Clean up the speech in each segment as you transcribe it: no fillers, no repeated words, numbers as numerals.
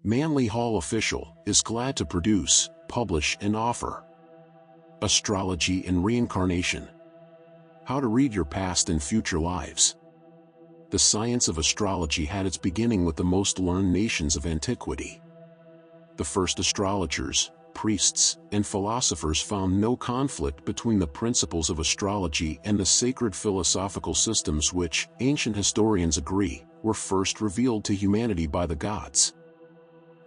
Manly Hall Official is glad to produce, publish and offer Astrology and Reincarnation. How to read your past and future lives. The science of astrology had its beginning with the most learned nations of antiquity. The first astrologers, priests, and philosophers found no conflict between the principles of astrology and the sacred philosophical systems which, ancient historians agree, were first revealed to humanity by the gods.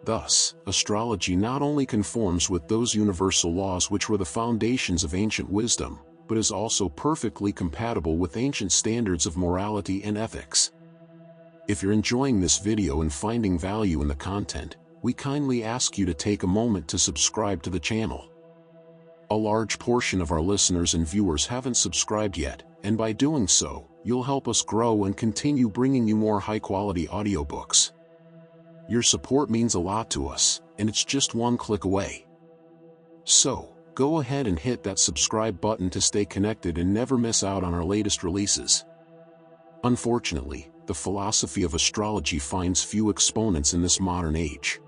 Thus, astrology not only conforms with those universal laws which were the foundations of ancient wisdom, but is also perfectly compatible with ancient standards of morality and ethics. If you're enjoying this video and finding value in the content, we kindly ask you to take a moment to subscribe to the channel. A large portion of our listeners and viewers haven't subscribed yet, and by doing so, you'll help us grow and continue bringing you more high-quality audiobooks. Your support means a lot to us, and it's just one click away. So, go ahead and hit that subscribe button to stay connected and never miss out on our latest releases. Unfortunately, the philosophy of astrology finds few exponents in this modern age.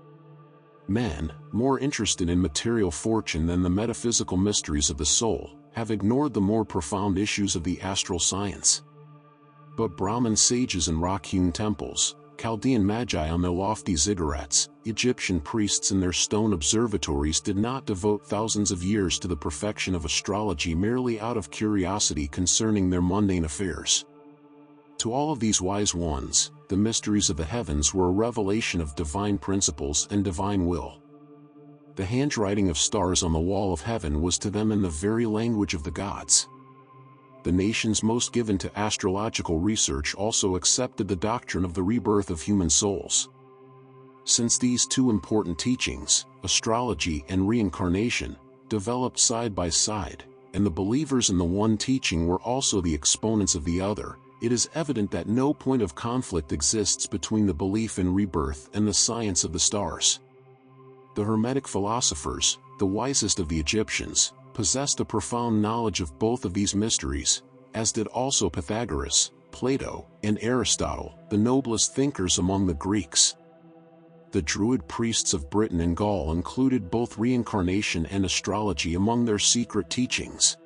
Men, more interested in material fortune than the metaphysical mysteries of the soul, have ignored the more profound issues of the astral science. But Brahmin sages in rock-hewn temples, Chaldean magi on their lofty ziggurats, Egyptian priests in their stone observatories did not devote thousands of years to the perfection of astrology merely out of curiosity concerning their mundane affairs. To all of these wise ones, the mysteries of the heavens were a revelation of divine principles and divine will. The handwriting of stars on the wall of heaven was to them in the very language of the gods. The nations most given to astrological research also accepted the doctrine of the rebirth of human souls. Since these two important teachings, astrology and reincarnation, developed side by side, and the believers in the one teaching were also the exponents of the other, it is evident that no point of conflict exists between the belief in rebirth and the science of the stars. The Hermetic philosophers, the wisest of the Egyptians, possessed a profound knowledge of both of these mysteries, as did also Pythagoras, Plato, and Aristotle, the noblest thinkers among the Greeks. The Druid priests of Britain and Gaul included both reincarnation and astrology among their secret teachings.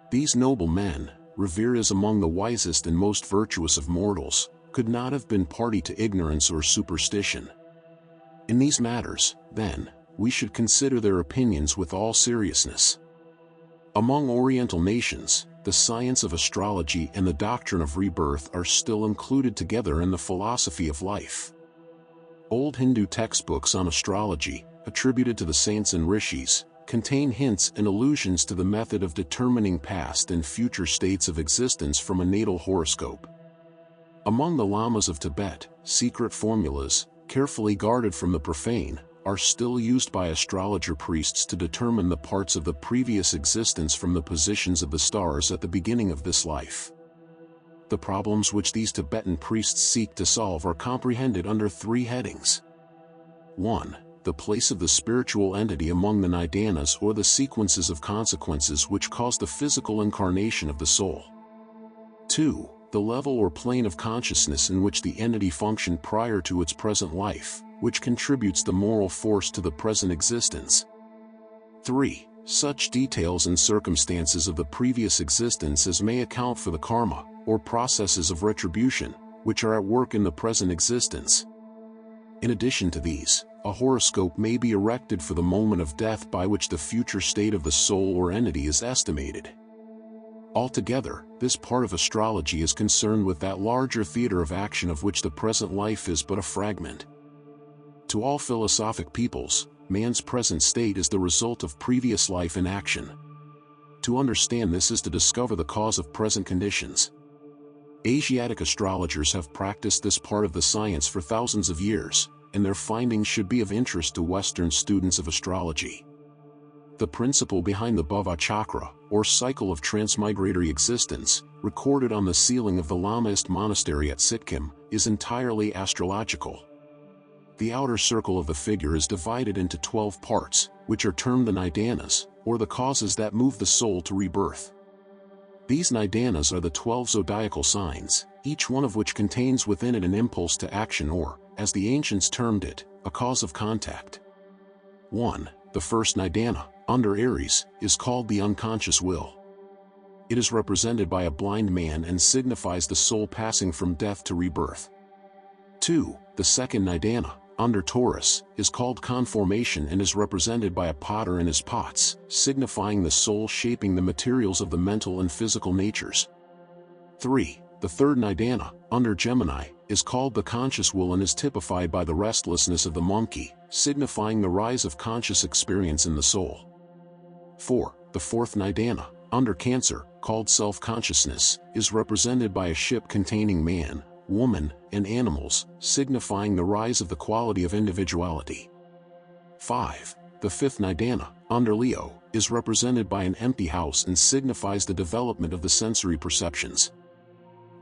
These noble men, revered as among the wisest and most virtuous of mortals, could not have been party to ignorance or superstition. In these matters, then, we should consider their opinions with all seriousness. Among Oriental nations, the science of astrology and the doctrine of rebirth are still included together in the philosophy of life. Old Hindu textbooks on astrology, attributed to the saints and rishis, contain hints and allusions to the method of determining past and future states of existence from a natal horoscope. Among the lamas of Tibet, secret formulas, carefully guarded from the profane, are still used by astrologer priests to determine the parts of the previous existence from the positions of the stars at the beginning of this life. The problems which these Tibetan priests seek to solve are comprehended under three headings. 1. The place of the spiritual entity among the nidanas or the sequences of consequences which cause the physical incarnation of the soul. 2. The level or plane of consciousness in which the entity functioned prior to its present life, which contributes the moral force to the present existence. 3. Such details and circumstances of the previous existence as may account for the karma, or processes of retribution, which are at work in the present existence. In addition to these, a horoscope may be erected for the moment of death by which the future state of the soul or entity is estimated. Altogether, this part of astrology is concerned with that larger theater of action of which the present life is but a fragment. To all philosophic peoples, man's present state is the result of previous life in action. To understand this is to discover the cause of present conditions. Asiatic astrologers have practiced this part of the science for thousands of years, and their findings should be of interest to Western students of astrology. The principle behind the Bhava Chakra, or cycle of transmigratory existence, recorded on the ceiling of the Lamaist monastery at Sikkim, is entirely astrological. The outer circle of the figure is divided into 12 parts, which are termed the nidanas, or the causes that move the soul to rebirth. These nidanas are the 12 zodiacal signs, each one of which contains within it an impulse to action or, as the ancients termed it, a cause of contact. 1. The first nidana, under Aries, is called the unconscious will. It is represented by a blind man and signifies the soul passing from death to rebirth. 2. The second nidana, under Taurus, is called conformation and is represented by a potter and his pots, signifying the soul shaping the materials of the mental and physical natures. 3. The third nidana, under Gemini, is called the conscious will and is typified by the restlessness of the monkey, signifying the rise of conscious experience in the soul. 4. The fourth nidana, under Cancer, called self-consciousness, is represented by a ship containing man, woman, and animals, signifying the rise of the quality of individuality. 5. The fifth nidana, under Leo, is represented by an empty house and signifies the development of the sensory perceptions.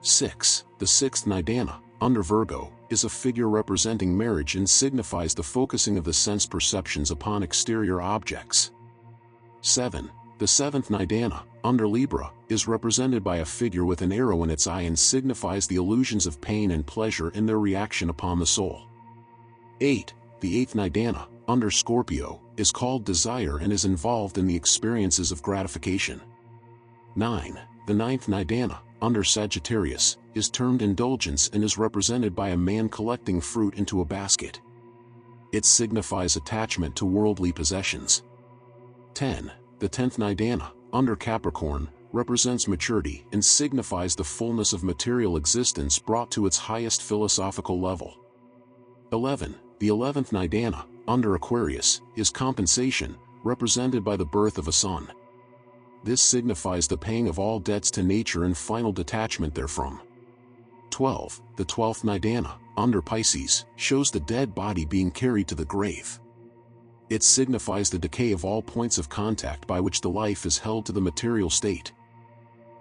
6. The sixth nidana, under Virgo, is a figure representing marriage and signifies the focusing of the sense perceptions upon exterior objects. 7. The seventh nidana, under Libra, is represented by a figure with an arrow in its eye and signifies the illusions of pain and pleasure in their reaction upon the soul. 8. The eighth nidana, under Scorpio, is called desire and is involved in the experiences of gratification. 9. The ninth nidana, under Sagittarius, is termed indulgence and is represented by a man collecting fruit into a basket. It signifies attachment to worldly possessions. 10. The 10th nidana, under Capricorn, represents maturity and signifies the fullness of material existence brought to its highest philosophical level. 11. The 11th nidana, under Aquarius, is compensation, represented by the birth of a son. This signifies the paying of all debts to nature and final detachment therefrom. 12. The 12th nidana, under Pisces, shows the dead body being carried to the grave. It signifies the decay of all points of contact by which the life is held to the material state.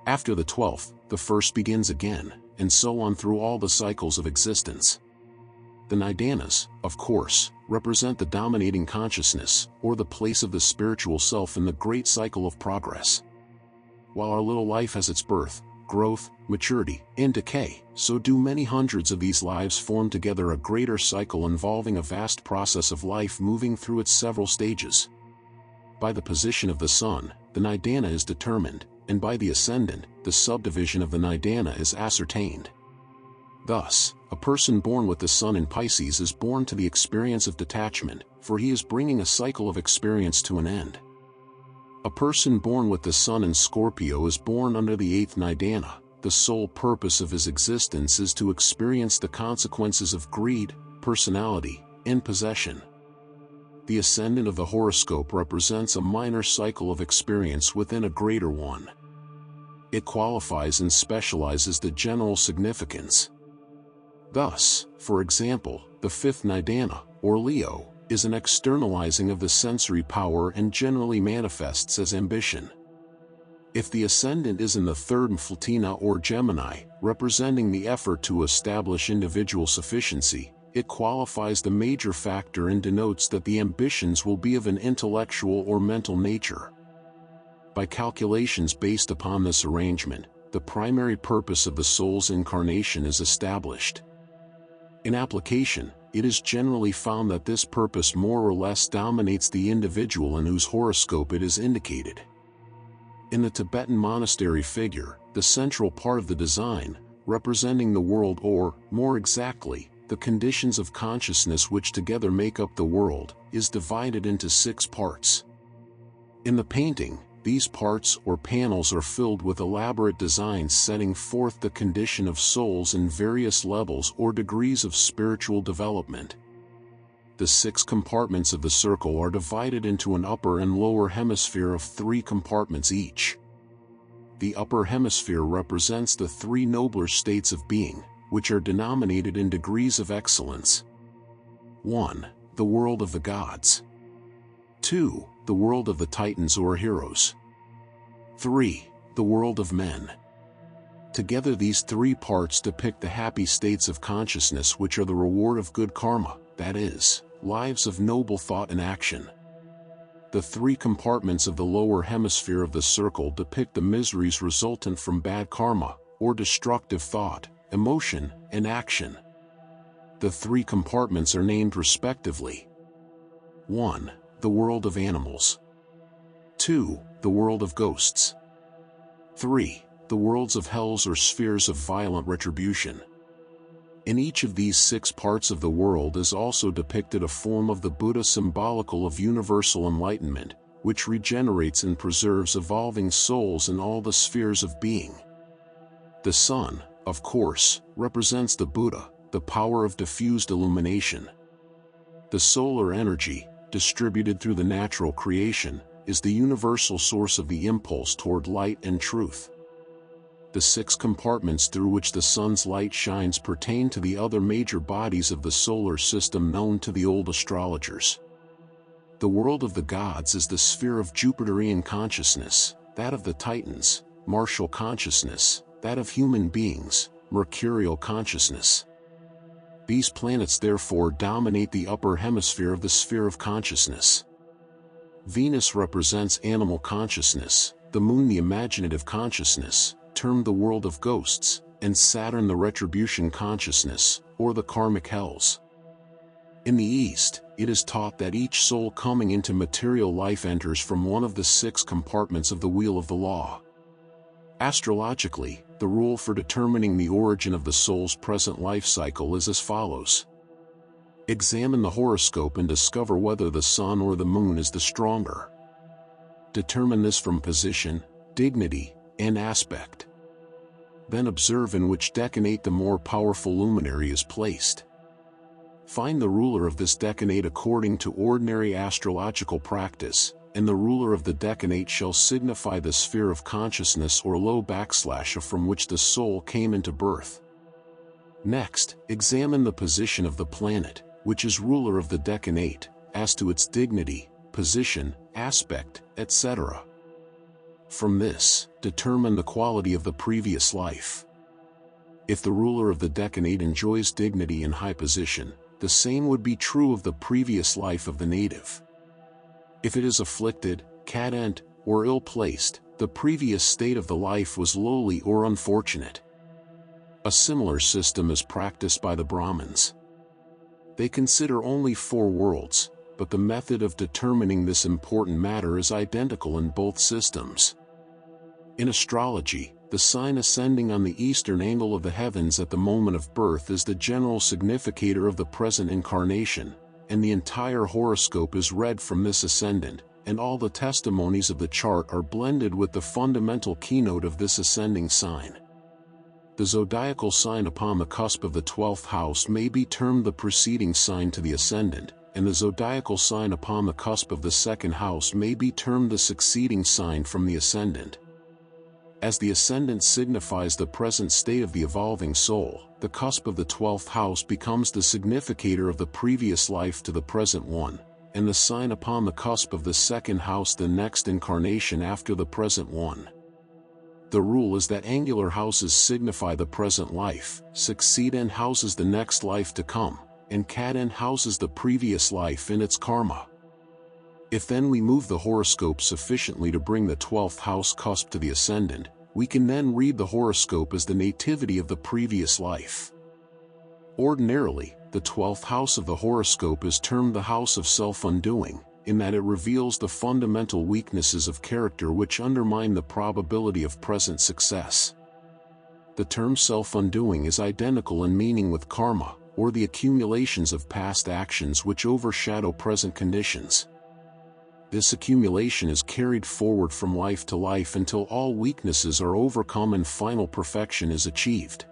After the 12th, the first begins again, and so on through all the cycles of existence. The nidanas, of course, represent the dominating consciousness, or the place of the spiritual self in the great cycle of progress. While our little life has its birth, growth, maturity, and decay, so do many hundreds of these lives form together a greater cycle involving a vast process of life moving through its several stages. By the position of the sun, the nidana is determined, and by the ascendant, the subdivision of the nidana is ascertained. Thus, a person born with the sun in Pisces is born to the experience of detachment, for he is bringing a cycle of experience to an end. A person born with the sun in Scorpio is born under the 8th nidana. The sole purpose of his existence is to experience the consequences of greed, personality, and possession. The ascendant of the horoscope represents a minor cycle of experience within a greater one. It qualifies and specializes the general significance. Thus, for example, the 5th nidana, or Leo, is an externalizing of the sensory power and generally manifests as ambition. If the ascendant is in the 3rd Mflatina or Gemini, representing the effort to establish individual sufficiency, it qualifies the major factor and denotes that the ambitions will be of an intellectual or mental nature. By calculations based upon this arrangement, the primary purpose of the soul's incarnation is established. In application, it is generally found that this purpose more or less dominates the individual in whose horoscope it is indicated. In the Tibetan monastery figure, the central part of the design, representing the world or, more exactly, the conditions of consciousness which together make up the world, is divided into 6 parts. In the painting, these parts or panels are filled with elaborate designs setting forth the condition of souls in various levels or degrees of spiritual development. The 6 compartments of the circle are divided into an upper and lower hemisphere of 3 compartments each. The upper hemisphere represents the 3 nobler states of being, which are denominated in degrees of excellence. 1. The world of the gods. 2. The world of the titans or heroes. 3. The world of men. Together these 3 parts depict the happy states of consciousness which are the reward of good karma, that is, lives of noble thought and action. The 3 compartments of the lower hemisphere of the circle depict the miseries resultant from bad karma, or destructive thought, emotion, and action. The three compartments are named respectively. 1. The world of animals. 2. The world of ghosts. 3. The worlds of hells or spheres of violent retribution. In each of these 6 parts of the world is also depicted a form of the Buddha symbolical of universal enlightenment, which regenerates and preserves evolving souls in all the spheres of being. The sun, of course, represents the Buddha, the power of diffused illumination. The solar energy, distributed through the natural creation, is the universal source of the impulse toward light and truth. The 6 compartments through which the sun's light shines pertain to the other major bodies of the solar system known to the old astrologers. The world of the gods is the sphere of Jupiterian consciousness, that of the Titans, martial consciousness, that of human beings, mercurial consciousness. These planets therefore dominate the upper hemisphere of the sphere of consciousness. Venus represents animal consciousness, the moon the imaginative consciousness, termed the world of ghosts, and Saturn the retribution consciousness, or the karmic hells. In the East, it is taught that each soul coming into material life enters from one of the 6 compartments of the wheel of the law. Astrologically, the rule for determining the origin of the soul's present life cycle is as follows. Examine the horoscope and discover whether the sun or the moon is the stronger. Determine this from position, dignity, and aspect. Then observe in which decanate the more powerful luminary is placed. Find the ruler of this decanate according to ordinary astrological practice, and the ruler of the decanate shall signify the sphere of consciousness or low backslash from which the soul came into birth. Next, examine the position of the planet, which is ruler of the decanate, as to its dignity, position, aspect, etc. From this, determine the quality of the previous life. If the ruler of the decanate enjoys dignity and high position, the same would be true of the previous life of the native. If it is afflicted, cadent, or ill-placed, the previous state of the life was lowly or unfortunate. A similar system is practiced by the Brahmins. They consider only 4 worlds, but the method of determining this important matter is identical in both systems. In astrology, the sign ascending on the eastern angle of the heavens at the moment of birth is the general significator of the present incarnation, and the entire horoscope is read from this ascendant, and all the testimonies of the chart are blended with the fundamental keynote of this ascending sign. The zodiacal sign upon the cusp of the 12th house may be termed the preceding sign to the ascendant, and the zodiacal sign upon the cusp of the 2nd house may be termed the succeeding sign from the ascendant. As the ascendant signifies the present state of the evolving soul, the cusp of the 12th house becomes the significator of the previous life to the present one, and the sign upon the cusp of the 2nd house the next incarnation after the present one. The rule is that angular houses signify the present life, succeedent houses the next life to come, and cadent houses the previous life in its karma. If then we move the horoscope sufficiently to bring the 12th house cusp to the ascendant, we can then read the horoscope as the nativity of the previous life. Ordinarily, the 12th house of the horoscope is termed the house of self-undoing, in that it reveals the fundamental weaknesses of character which undermine the probability of present success. The term self-undoing is identical in meaning with karma, or the accumulations of past actions which overshadow present conditions. This accumulation is carried forward from life to life until all weaknesses are overcome and final perfection is achieved.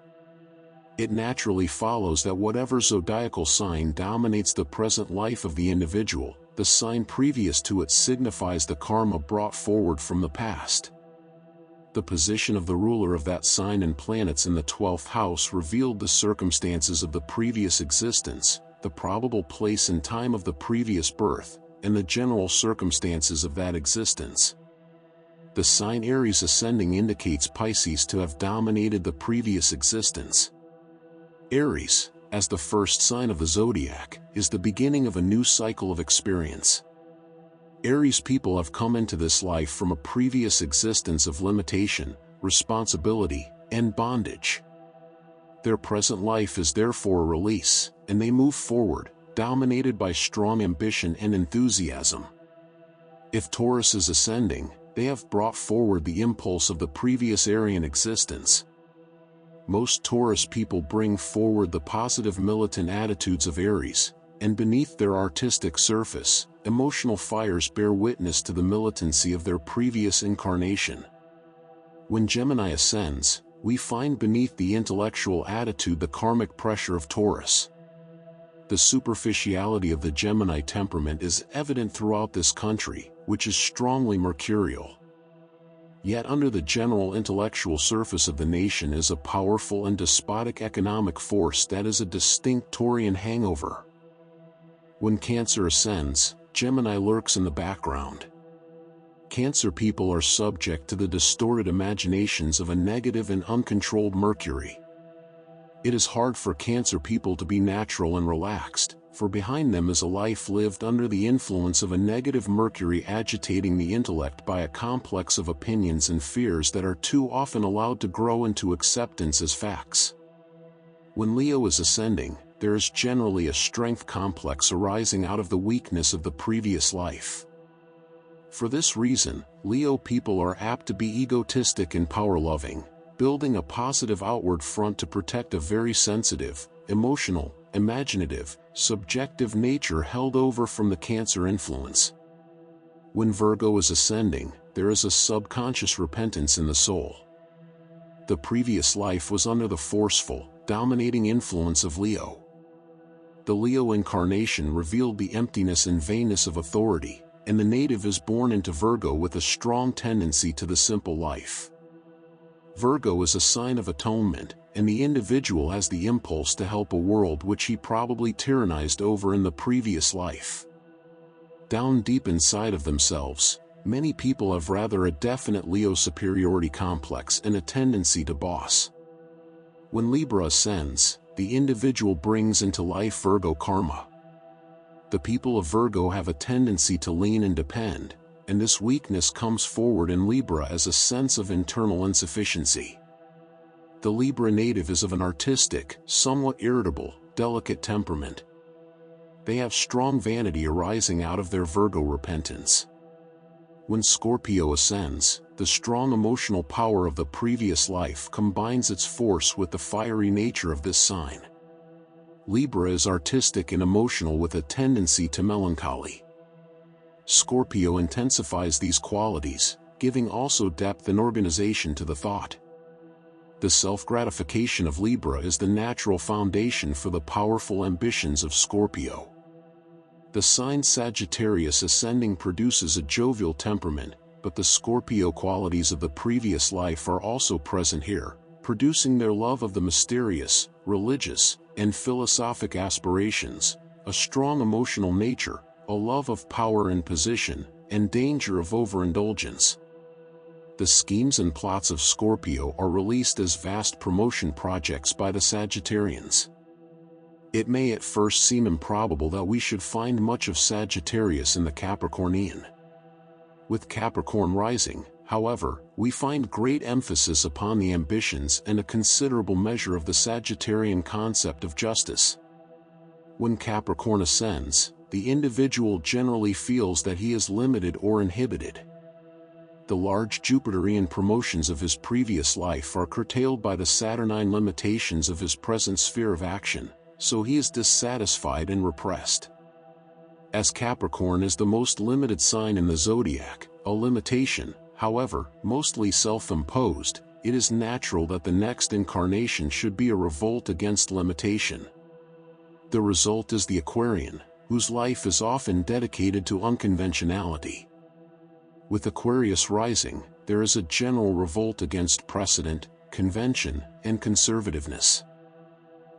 It naturally follows that whatever zodiacal sign dominates the present life of the individual, the sign previous to it signifies the karma brought forward from the past. The position of the ruler of that sign and planets in the 12th house revealed the circumstances of the previous existence, the probable place and time of the previous birth, and the general circumstances of that existence. The sign Aries ascending indicates Pisces to have dominated the previous existence. Aries, as the first sign of the zodiac, is the beginning of a new cycle of experience. Aries people have come into this life from a previous existence of limitation, responsibility, and bondage. Their present life is therefore a release, and they move forward, dominated by strong ambition and enthusiasm. If Taurus is ascending, they have brought forward the impulse of the previous Aryan existence. Most Taurus people bring forward the positive militant attitudes of Aries, and beneath their artistic surface, emotional fires bear witness to the militancy of their previous incarnation. When Gemini ascends, we find beneath the intellectual attitude the karmic pressure of Taurus. The superficiality of the Gemini temperament is evident throughout this country, which is strongly mercurial. Yet under the general intellectual surface of the nation is a powerful and despotic economic force that is a distinct Taurian hangover. When Cancer ascends, Gemini lurks in the background. Cancer people are subject to the distorted imaginations of a negative and uncontrolled Mercury. It is hard for Cancer people to be natural and relaxed, for behind them is a life lived under the influence of a negative Mercury agitating the intellect by a complex of opinions and fears that are too often allowed to grow into acceptance as facts. When Leo is ascending, there is generally a strength complex arising out of the weakness of the previous life. For this reason, Leo people are apt to be egotistic and power-loving, building a positive outward front to protect a very sensitive, emotional, imaginative, subjective nature held over from the Cancer influence. When Virgo is ascending, there is a subconscious repentance in the soul. The previous life was under the forceful, dominating influence of Leo. The Leo incarnation revealed the emptiness and vainness of authority, and the native is born into Virgo with a strong tendency to the simple life. Virgo is a sign of atonement, and the individual has the impulse to help a world which he probably tyrannized over in the previous life. Down deep inside of themselves, many people have rather a definite Leo superiority complex and a tendency to boss. When Libra ascends, the individual brings into life Virgo karma. The people of Virgo have a tendency to lean and depend, and this weakness comes forward in Libra as a sense of internal insufficiency. The Libra native is of an artistic, somewhat irritable, delicate temperament. They have strong vanity arising out of their Virgo repentance. When Scorpio ascends, the strong emotional power of the previous life combines its force with the fiery nature of this sign. Libra is artistic and emotional with a tendency to melancholy. Scorpio intensifies these qualities, giving also depth and organization to the thought. The self-gratification of Libra is the natural foundation for the powerful ambitions of Scorpio. The sign Sagittarius ascending produces a jovial temperament, but the Scorpio qualities of the previous life are also present here, producing their love of the mysterious, religious, and philosophic aspirations, a strong emotional nature, a love of power and position, and danger of overindulgence. The schemes and plots of Scorpio are released as vast promotion projects by the Sagittarians. It may at first seem improbable that we should find much of Sagittarius in the Capricornian. With Capricorn rising, however, we find great emphasis upon the ambitions and a considerable measure of the Sagittarian concept of justice. When Capricorn ascends, the individual generally feels that he is limited or inhibited. The large Jupiterian promotions of his previous life are curtailed by the Saturnine limitations of his present sphere of action, so he is dissatisfied and repressed. As Capricorn is the most limited sign in the zodiac, a limitation, however, mostly self-imposed, it is natural that the next incarnation should be a revolt against limitation. The result is the Aquarian, whose life is often dedicated to unconventionality. With Aquarius rising, there is a general revolt against precedent, convention, and conservativeness.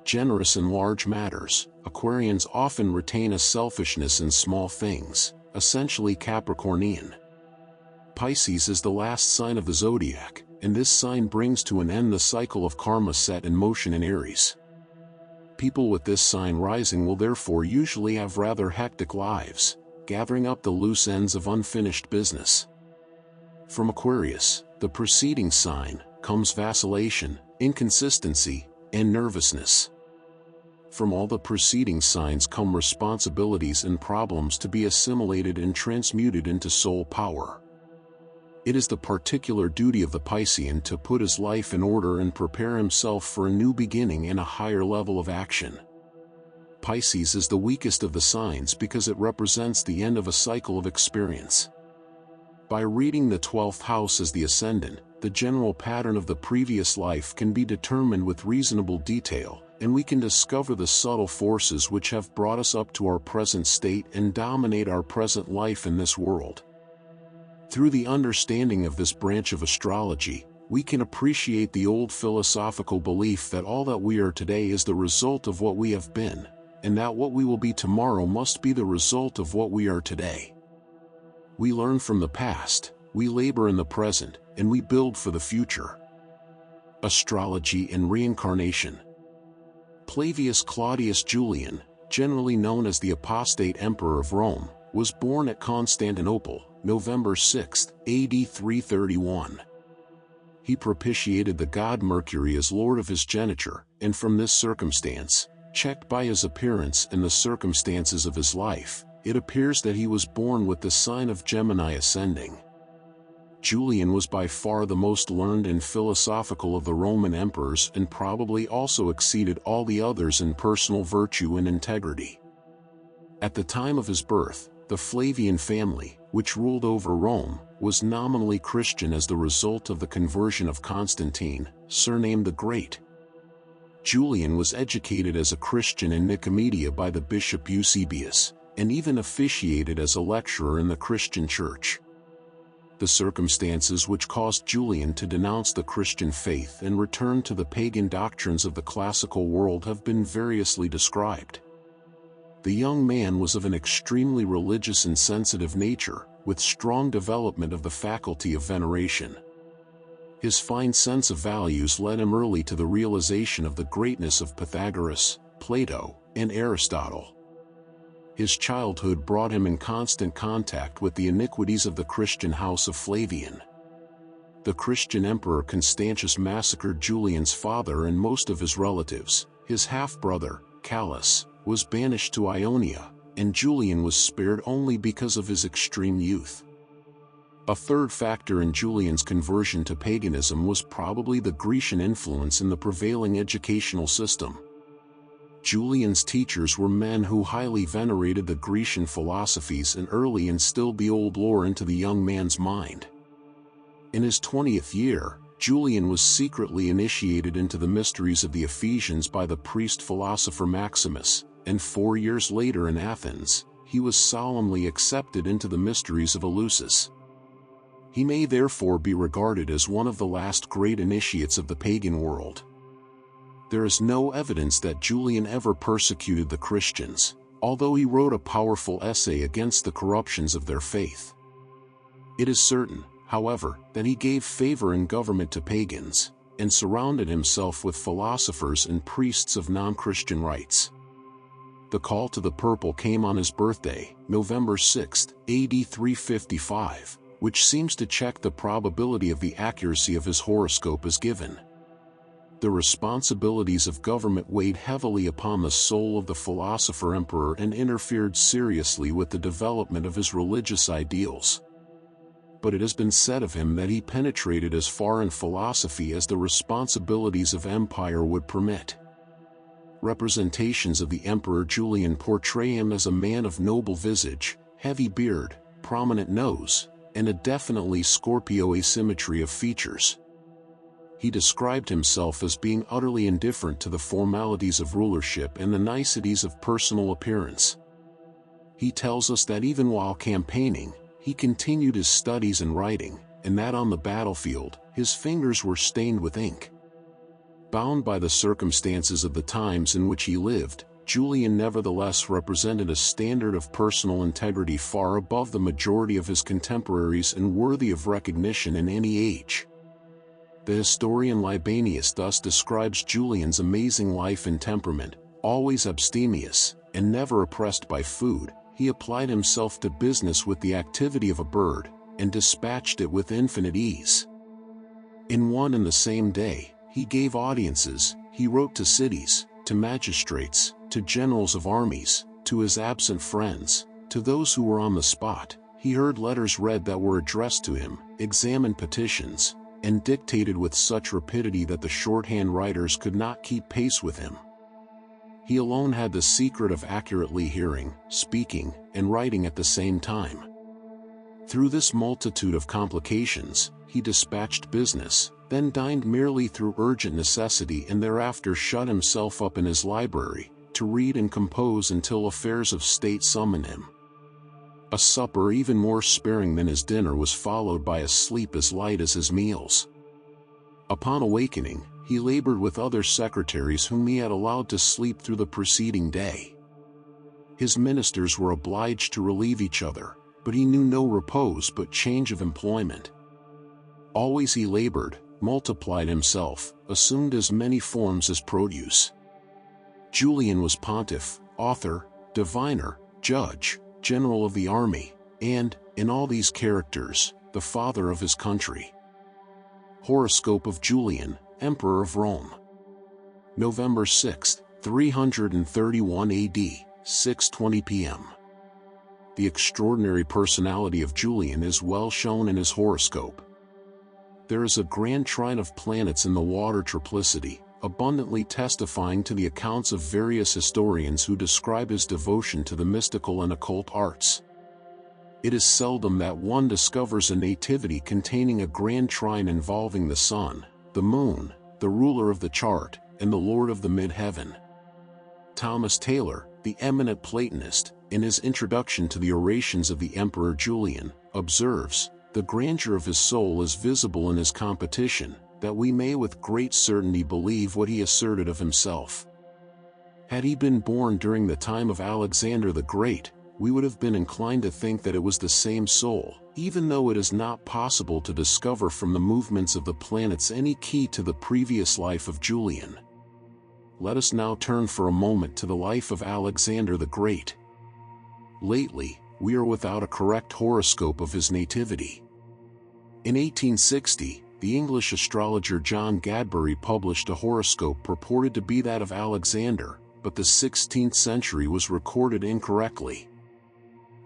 Generous in large matters, Aquarians often retain a selfishness in small things, essentially Capricornian. Pisces is the last sign of the zodiac, and this sign brings to an end the cycle of karma set in motion in Aries. People with this sign rising will therefore usually have rather hectic lives, gathering up the loose ends of unfinished business. From Aquarius, the preceding sign, comes vacillation, inconsistency, and nervousness. From all the preceding signs come responsibilities and problems to be assimilated and transmuted into soul power. It is the particular duty of the Piscean to put his life in order and prepare himself for a new beginning and a higher level of action. Pisces is the weakest of the signs because it represents the end of a cycle of experience. By reading the 12th house as the ascendant, the general pattern of the previous life can be determined with reasonable detail, and we can discover the subtle forces which have brought us up to our present state and dominate our present life in this world. Through the understanding of this branch of astrology, we can appreciate the old philosophical belief that all that we are today is the result of what we have been, and that what we will be tomorrow must be the result of what we are today. We learn from the past, we labor in the present, and we build for the future. Astrology and Reincarnation. Flavius Claudius Julian, generally known as the apostate emperor of Rome, was born at Constantinople, November 6, AD 331. He propitiated the god Mercury as lord of his geniture, and from this circumstance, checked by his appearance and the circumstances of his life, it appears that he was born with the sign of Gemini ascending. Julian was by far the most learned and philosophical of the Roman emperors and probably also exceeded all the others in personal virtue and integrity. At the time of his birth, the Flavian family, which ruled over Rome, was nominally Christian as the result of the conversion of Constantine, surnamed the Great. Julian was educated as a Christian in Nicomedia by the bishop Eusebius, and even officiated as a lecturer in the Christian church. The circumstances which caused Julian to denounce the Christian faith and return to the pagan doctrines of the classical world have been variously described. The young man was of an extremely religious and sensitive nature, with strong development of the faculty of veneration. His fine sense of values led him early to the realization of the greatness of Pythagoras, Plato, and Aristotle. His childhood brought him in constant contact with the iniquities of the Christian house of Flavian. The Christian emperor Constantius massacred Julian's father and most of his relatives. His half-brother, Callus, was banished to Ionia, and Julian was spared only because of his extreme youth. A third factor in Julian's conversion to paganism was probably the Grecian influence in the prevailing educational system. Julian's teachers were men who highly venerated the Grecian philosophies and early instilled the old lore into the young man's mind. In his 20th year, Julian was secretly initiated into the mysteries of the Ephesians by the priest-philosopher Maximus, and 4 years later in Athens, he was solemnly accepted into the mysteries of Eleusis. He may therefore be regarded as one of the last great initiates of the pagan world. There is no evidence that Julian ever persecuted the Christians, although he wrote a powerful essay against the corruptions of their faith. It is certain, however, that he gave favor in government to pagans, and surrounded himself with philosophers and priests of non-Christian rites. The call to the purple came on his birthday, November 6, AD 355, which seems to check the probability of the accuracy of his horoscope as given. The responsibilities of government weighed heavily upon the soul of the philosopher-emperor and interfered seriously with the development of his religious ideals. But it has been said of him that he penetrated as far in philosophy as the responsibilities of empire would permit. Representations of the Emperor Julian portray him as a man of noble visage, heavy beard, prominent nose, and a definitely Scorpio asymmetry of features. He described himself as being utterly indifferent to the formalities of rulership and the niceties of personal appearance. He tells us that even while campaigning, he continued his studies and writing, and that on the battlefield, his fingers were stained with ink. Bound by the circumstances of the times in which he lived, Julian nevertheless represented a standard of personal integrity far above the majority of his contemporaries and worthy of recognition in any age. The historian Libanius thus describes Julian's amazing life and temperament: always abstemious, and never oppressed by food, he applied himself to business with the activity of a bird, and dispatched it with infinite ease. In one and the same day, he gave audiences, he wrote to cities, to magistrates, to to generals of armies, to his absent friends, to those who were on the spot. He heard letters read that were addressed to him, examined petitions, and dictated with such rapidity that the shorthand writers could not keep pace with him. He alone had the secret of accurately hearing, speaking, and writing at the same time. Through this multitude of complications, he dispatched business, then dined merely through urgent necessity, and thereafter shut himself up in his library, to read and compose until affairs of state summoned him. A supper even more sparing than his dinner was followed by a sleep as light as his meals. Upon awakening, he labored with other secretaries whom he had allowed to sleep through the preceding day. His ministers were obliged to relieve each other, but he knew no repose but change of employment. Always he labored, multiplied himself, assumed as many forms as produce. Julian was pontiff, author, diviner, judge, general of the army, and, in all these characters, the father of his country. Horoscope of Julian, Emperor of Rome. November 6, 331 AD, 6:20 p.m. The extraordinary personality of Julian is well shown in his horoscope. There is a grand trine of planets in the water triplicity, abundantly testifying to the accounts of various historians who describe his devotion to the mystical and occult arts. It is seldom that one discovers a nativity containing a grand trine involving the sun, the moon, the ruler of the chart, and the lord of the mid-heaven. Thomas Taylor, the eminent Platonist, in his introduction to the orations of the Emperor Julian, observes, "The grandeur of his soul is visible in his competition, that we may with great certainty believe what he asserted of himself." Had he been born during the time of Alexander the Great, we would have been inclined to think that it was the same soul, even though it is not possible to discover from the movements of the planets any key to the previous life of Julian. Let us now turn for a moment to the life of Alexander the Great. Lately, we are without a correct horoscope of his nativity. In 1860, the English astrologer John Gadbury published a horoscope purported to be that of Alexander, but the 16th century was recorded incorrectly.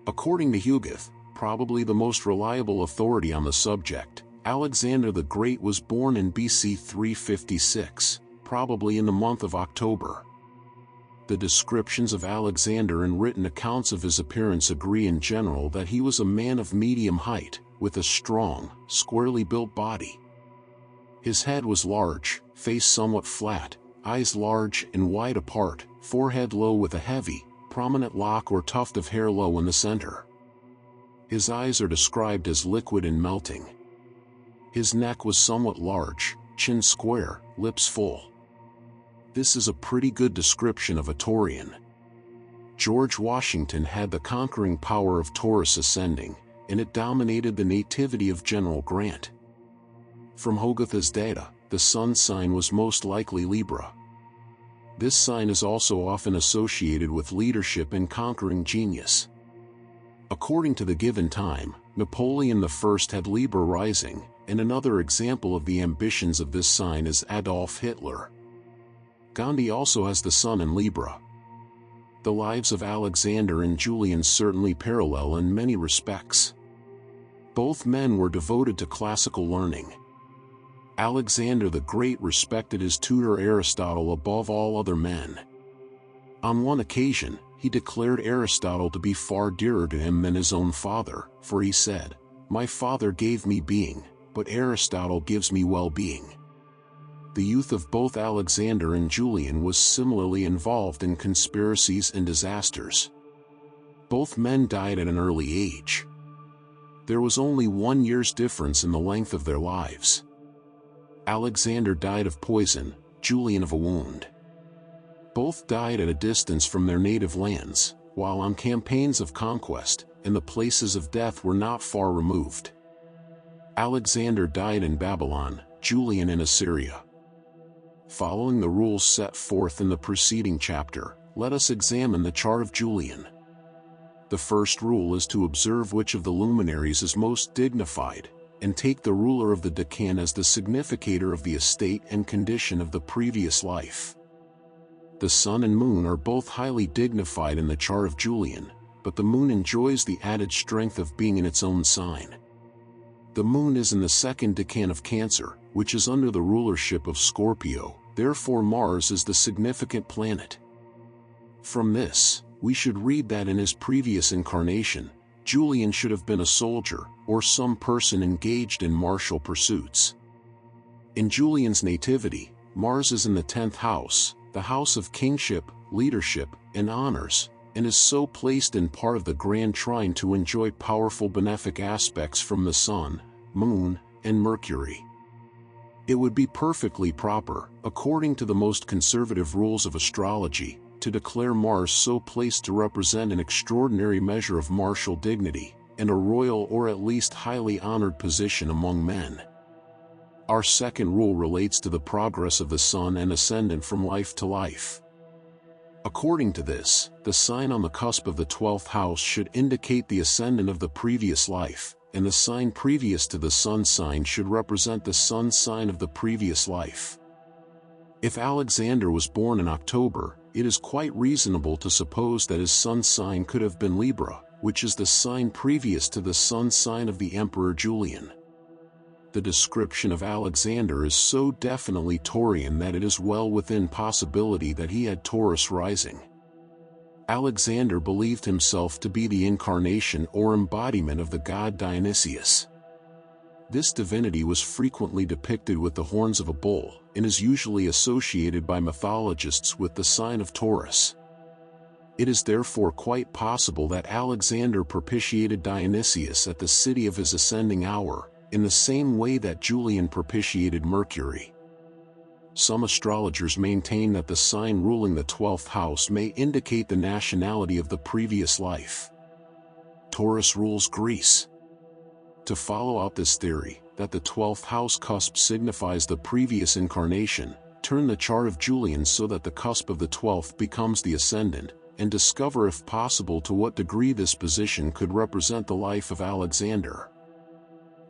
According to Hugues, probably the most reliable authority on the subject, Alexander the Great was born in BC 356, probably in the month of October. The descriptions of Alexander and written accounts of his appearance agree in general that he was a man of medium height, with a strong, squarely built body. His head was large, face somewhat flat, eyes large and wide apart, forehead low with a heavy, prominent lock or tuft of hair low in the center. His eyes are described as liquid and melting. His neck was somewhat large, chin square, lips full. This is a pretty good description of a Taurian. George Washington had the conquering power of Taurus ascending, and it dominated the nativity of General Grant. From Hogarth's data, the sun sign was most likely Libra. This sign is also often associated with leadership and conquering genius. According to the given time, Napoleon I had Libra rising, and another example of the ambitions of this sign is Adolf Hitler. Gandhi also has the sun in Libra. The lives of Alexander and Julian certainly parallel in many respects. Both men were devoted to classical learning. Alexander the Great respected his tutor Aristotle above all other men. On one occasion, he declared Aristotle to be far dearer to him than his own father, for he said, "My father gave me being, but Aristotle gives me well-being." The youth of both Alexander and Julian was similarly involved in conspiracies and disasters. Both men died at an early age. There was only 1 year's difference in the length of their lives. Alexander died of poison, Julian of a wound. Both died at a distance from their native lands, while on campaigns of conquest, and the places of death were not far removed. Alexander died in Babylon, Julian in Assyria. Following the rules set forth in the preceding chapter, let us examine the chart of Julian. The first rule is to observe which of the luminaries is most dignified, and take the ruler of the decan as the significator of the estate and condition of the previous life. The sun and moon are both highly dignified in the chart of Julian, but the moon enjoys the added strength of being in its own sign. The moon is in the second decan of Cancer, which is under the rulership of Scorpio, therefore Mars is the significant planet. From this, we should read that in his previous incarnation, Julian should have been a soldier, or some person engaged in martial pursuits. In Julian's nativity, Mars is in the 10th house, the house of kingship, leadership, and honors, and is so placed in part of the grand trine to enjoy powerful benefic aspects from the Sun, Moon, and Mercury. It would be perfectly proper, according to the most conservative rules of astrology, to declare Mars so placed to represent an extraordinary measure of martial dignity, and a royal or at least highly honored position among men. Our second rule relates to the progress of the Sun and Ascendant from life to life. According to this, the sign on the cusp of the 12th house should indicate the Ascendant of the previous life, and the sign previous to the Sun sign should represent the Sun sign of the previous life. If Alexander was born in October, it is quite reasonable to suppose that his Sun sign could have been Libra, which is the sign previous to the Sun sign of the Emperor Julian. The description of Alexander is so definitely Taurian that it is well within possibility that he had Taurus rising. Alexander believed himself to be the incarnation or embodiment of the god Dionysius. This divinity was frequently depicted with the horns of a bull, and is usually associated by mythologists with the sign of Taurus. It is therefore quite possible that Alexander propitiated Dionysius at the city of his ascending hour, in the same way that Julian propitiated Mercury. Some astrologers maintain that the sign ruling the 12th house may indicate the nationality of the previous life. Taurus rules Greece. To follow up this theory, that the 12th house cusp signifies the previous incarnation, turn the chart of Julian so that the cusp of the 12th becomes the Ascendant, and discover if possible to what degree this position could represent the life of Alexander.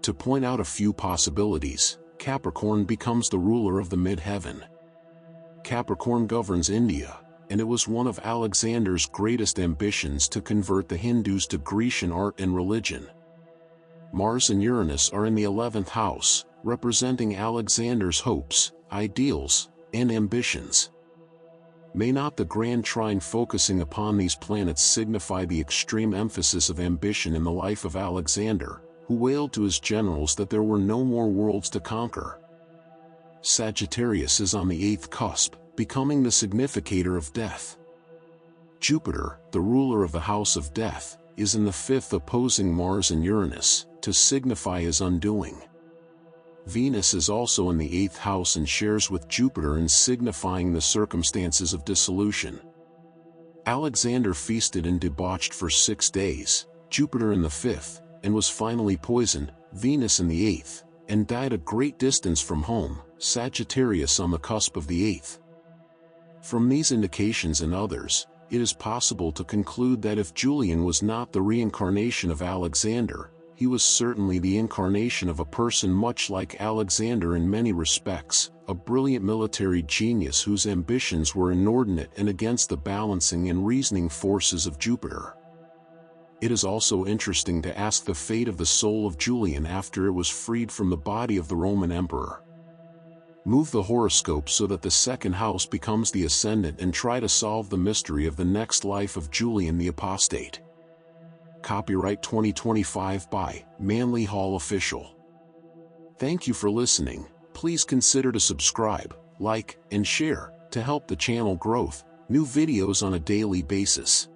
To point out a few possibilities, Capricorn becomes the ruler of the mid-heaven. Capricorn governs India, and it was one of Alexander's greatest ambitions to convert the Hindus to Grecian art and religion. Mars and Uranus are in the 11th house, representing Alexander's hopes, ideals, and ambitions. May not the grand trine focusing upon these planets signify the extreme emphasis of ambition in the life of Alexander, who wailed to his generals that there were no more worlds to conquer? Sagittarius is on the 8th cusp, becoming the significator of death. Jupiter, the ruler of the house of death, is in the 5th opposing Mars and Uranus, to signify his undoing. Venus is also in the 8th house and shares with Jupiter in signifying the circumstances of dissolution. Alexander feasted and debauched for 6 days, Jupiter in the 5th, and was finally poisoned, Venus in the 8th, and died a great distance from home, Sagittarius on the cusp of the 8th. From these indications and others, it is possible to conclude that if Julian was not the reincarnation of Alexander, he was certainly the incarnation of a person much like Alexander in many respects, a brilliant military genius whose ambitions were inordinate and against the balancing and reasoning forces of Jupiter. It is also interesting to ask the fate of the soul of Julian after it was freed from the body of the Roman emperor. Move the horoscope so that the 2nd house becomes the Ascendant and try to solve the mystery of the next life of Julian the Apostate. Copyright 2025 by Manly Hall Official. Thank you for listening. Please consider to subscribe, like, and share, to help the channel growth, new videos on a daily basis.